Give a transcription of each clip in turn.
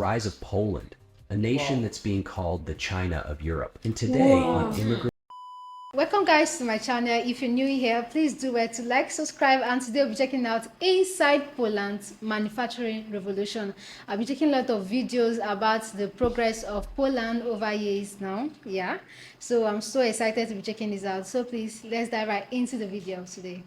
Rise of Poland, a nation that's being called the China of Europe. And today on Immigrant. Welcome guys to my channel. If you're new here, please do well to like, subscribe, and today we'll be checking out inside Poland's manufacturing revolution. I'll be checking a lot of videos about the progress of Poland over years now. Yeah, so I'm so excited to be checking this out. So please, let's dive right into the video today.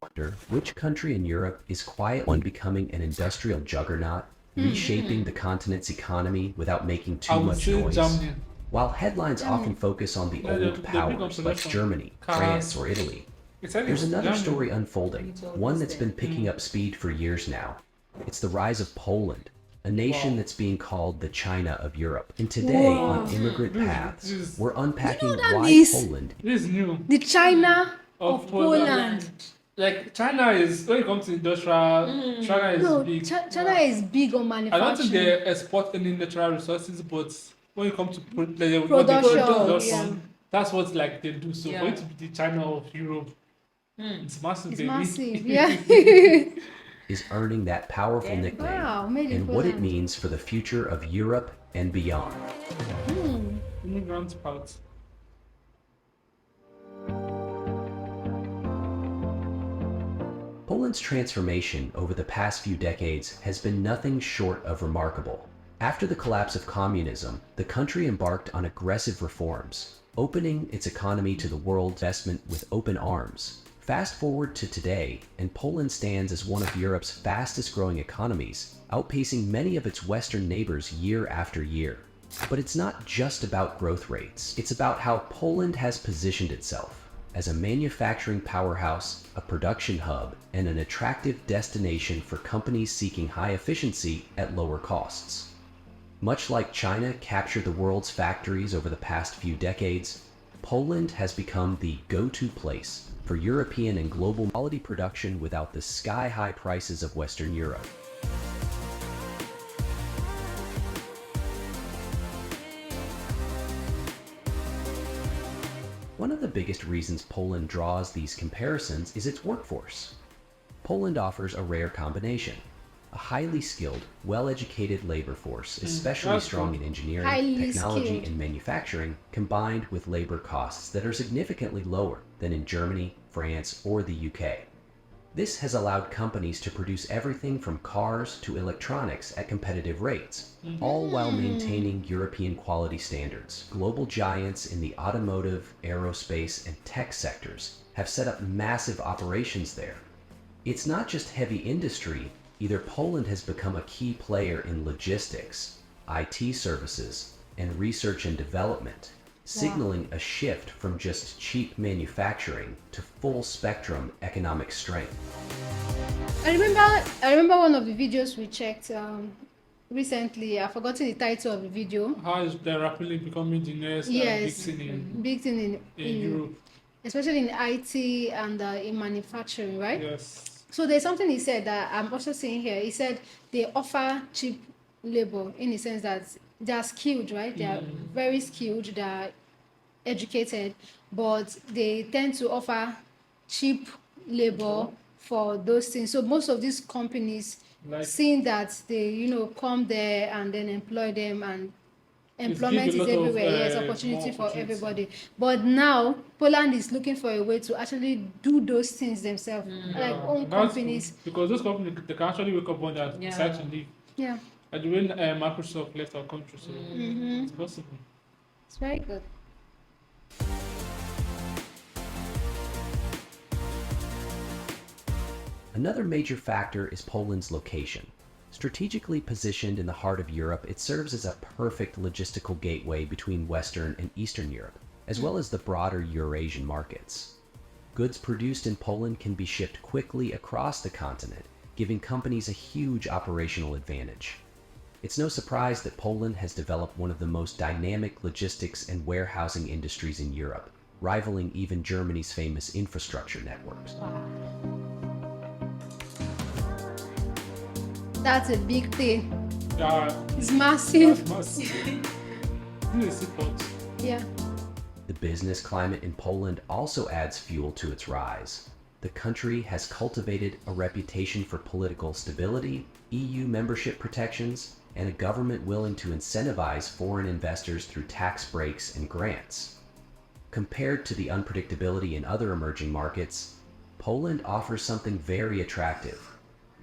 Which country in Europe is quietly becoming an industrial juggernaut, reshaping the continent's economy without making too much noise? Germany. While headlines often focus on the No, old the big powers like obsolescence. Germany, Cars. France, or Italy, there's another story unfolding, one that's been picking up speed for years now. It's the rise of Poland, a nation that's being called the China of Europe. And today on Immigrant Paths, we're unpacking that why is? Poland This is new. The China of Poland. Like China is, when it comes to industrial, China is No, big. China is big on I don't think manufacturing. they export any natural resources, but when it comes to what they Production, produce, yeah. that's what like they do. So Yeah. for it to be the China of Europe, it's massive. It's baby. massive, yeah. is earning that powerful nickname, Wow, made in and what it Poland. means for the future of Europe and beyond. Immigrant part. Poland's transformation over the past few decades has been nothing short of remarkable. After the collapse of communism, the country embarked on aggressive reforms, opening its economy to the world's investment with open arms. Fast forward to today, and Poland stands as one of Europe's fastest growing economies, outpacing many of its Western neighbors year after year. But it's not just about growth rates. It's about how Poland has positioned itself as a manufacturing powerhouse, a production hub, and an attractive destination for companies seeking high efficiency at lower costs. Much like China captured the world's factories over the past few decades, Poland has become the go-to place for European and global quality production without the sky-high prices of Western Europe. One of the biggest reasons Poland draws these comparisons is its workforce. Poland offers a rare combination: a highly skilled, well-educated labor force, especially that's strong good. in engineering, Highly technology, skilled. and manufacturing, combined with labor costs that are significantly lower than in Germany, France, or the UK. This has allowed companies to produce everything from cars to electronics at competitive rates, all while maintaining European quality standards. Global giants in the automotive, aerospace, and tech sectors have set up massive operations there. It's not just heavy industry. Either Poland has become a key player in logistics, IT services, and research and development, signaling a shift from just cheap manufacturing to full-spectrum economic strength. I remember one of the videos we checked recently. I've forgotten the title of the video. How is they rapidly becoming the next big Yes, thing in big thing in Europe? especially in IT and in manufacturing, right? Yes. So there's something he said that I'm also seeing here. He said they offer cheap labor in the sense that they are skilled, right? They are very skilled, they are educated, but they tend to offer cheap labor for those things. So most of these companies, Like- seeing that they, come there and then employ them, and employment give a is lot of, everywhere. Yes, opportunity more for opportunity. everybody. But now Poland is looking for a way to actually do those things themselves, like own That's companies. good, because those companies they can actually wake up one day and Yeah. decide to leave. Yeah, Like the way Microsoft left our country, so it's possible. it's very good. Another major factor is Poland's location. Strategically positioned in the heart of Europe, it serves as a perfect logistical gateway between Western and Eastern Europe, as well as the broader Eurasian markets. Goods produced in Poland can be shipped quickly across the continent, giving companies a huge operational advantage. It's no surprise that Poland has developed one of the most dynamic logistics and warehousing industries in Europe, rivaling even Germany's famous infrastructure networks. That's a big thing. Yeah, It's massive. that's massive. This is support. Yeah. The business climate in Poland also adds fuel to its rise. The country has cultivated a reputation for political stability, EU membership protections, and a government willing to incentivize foreign investors through tax breaks and grants. Compared to the unpredictability in other emerging markets, Poland offers something very attractive: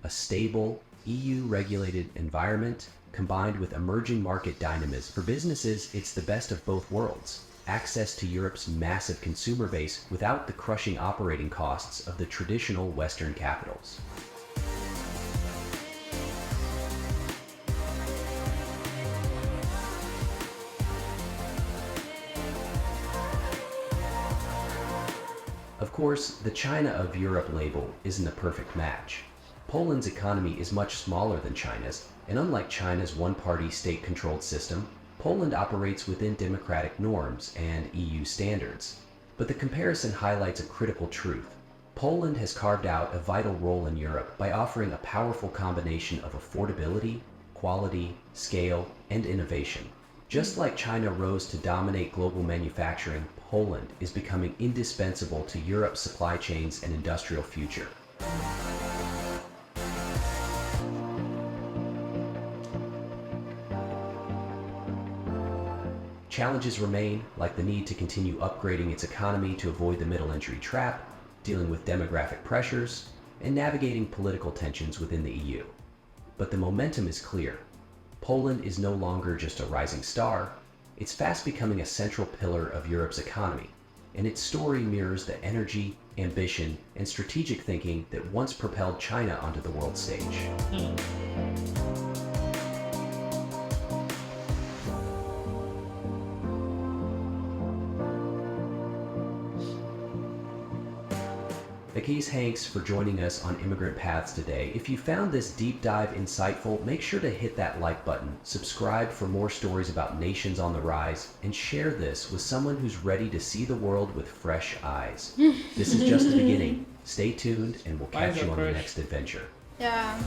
a stable, EU-regulated environment combined with emerging market dynamism. For businesses, it's the best of both worlds: access to Europe's massive consumer base without the crushing operating costs of the traditional Western capitals. Of course, the China of Europe label isn't a perfect match. Poland's economy is much smaller than China's, and unlike China's one-party state-controlled system, Poland operates within democratic norms and EU standards. But the comparison highlights a critical truth. Poland has carved out a vital role in Europe by offering a powerful combination of affordability, quality, scale, and innovation. Just like China rose to dominate global manufacturing, Poland is becoming indispensable to Europe's supply chains and industrial future. Challenges remain, like the need to continue upgrading its economy to avoid the middle entry trap, dealing with demographic pressures, and navigating political tensions within the EU. But the momentum is clear. Poland is no longer just a rising star, it's fast becoming a central pillar of Europe's economy, and its story mirrors the energy, ambition, and strategic thinking that once propelled China onto the world stage. Akis, thanks for joining us on Immigrant Paths today. If you found this deep dive insightful, make sure to hit that like button, subscribe for more stories about nations on the rise, and share this with someone who's ready to see the world with fresh eyes. This is just the beginning. Stay tuned, and we'll catch you on the next adventure. Yeah.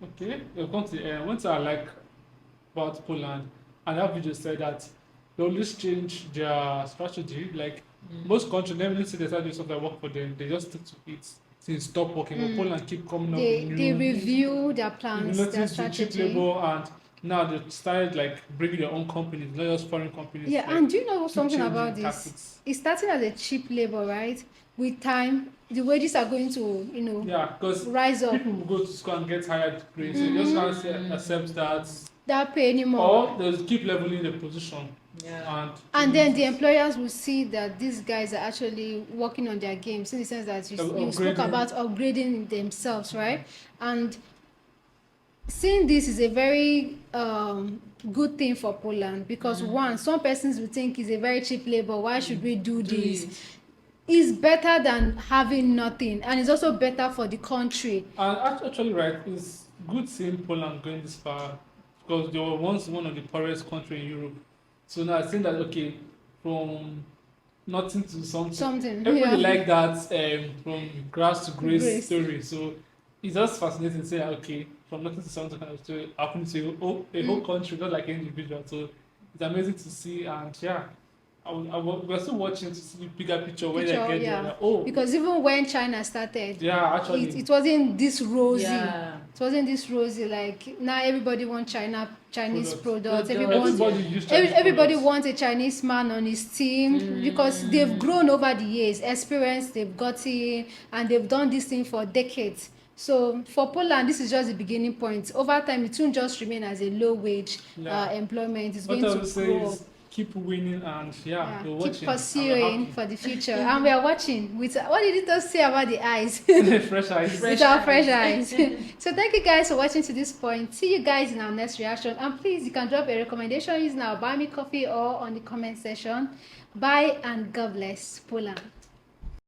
Okay, one thing I like about Poland, and that video said that they always change their strategy. Like most countries, never say they start doing something that work for them, they just stick to it since stop working. But Poland keep coming up with new. They review their If plans, you their notice the cheap strategy. labor, and now they started like bringing their own companies, not just foreign companies. Yeah, like, and do you know keep something changing about this? tactics. It's starting as a cheap labor, right? With time, the wages are going to, Yeah, because rise up. people will go to school and get hired grades, so you just can't accept that. That pay anymore. Or they'll keep leveling the position. Yeah. And then the employers will see that these guys are actually working on their games, in the sense that you spoke Upgrading. about upgrading themselves, right? And seeing this is a very good thing for Poland, because one, some persons will think it's a very cheap labor. Why should we do this? It's better than having nothing, and it's also better for the country. And actually, right, it's good seeing Poland going this far, because they were once one of the poorest countries in Europe. So now I think that, okay, from nothing to something. Everybody like that from grass to grace story. So it's just fascinating to say, okay, from nothing to something kind of story happening to a whole country, not like an individual. So it's amazing to see, and yeah. We're still watching to see the bigger picture when they get there. Like, because even when China started, actually, it wasn't this rosy. Yeah. It wasn't this rosy. Like now, everybody wants Chinese products. Everybody Everybody wants a Chinese man on his team, because they've grown over the years, experience they've gotten, and they've done this thing for decades. So for Poland, this is just the beginning point. Over time, it won't just remain as a low wage employment. It's going to grow. Keep winning, and we're watching. Keep pursuing for the future. And we are watching with, what did it just say about the eyes? Fresh eyes. With our fresh eyes. So thank you guys for watching to this point. See you guys in our next reaction. And please, you can drop a recommendation using our Buy Me Coffee or on the comment section. Bye and God bless Poland.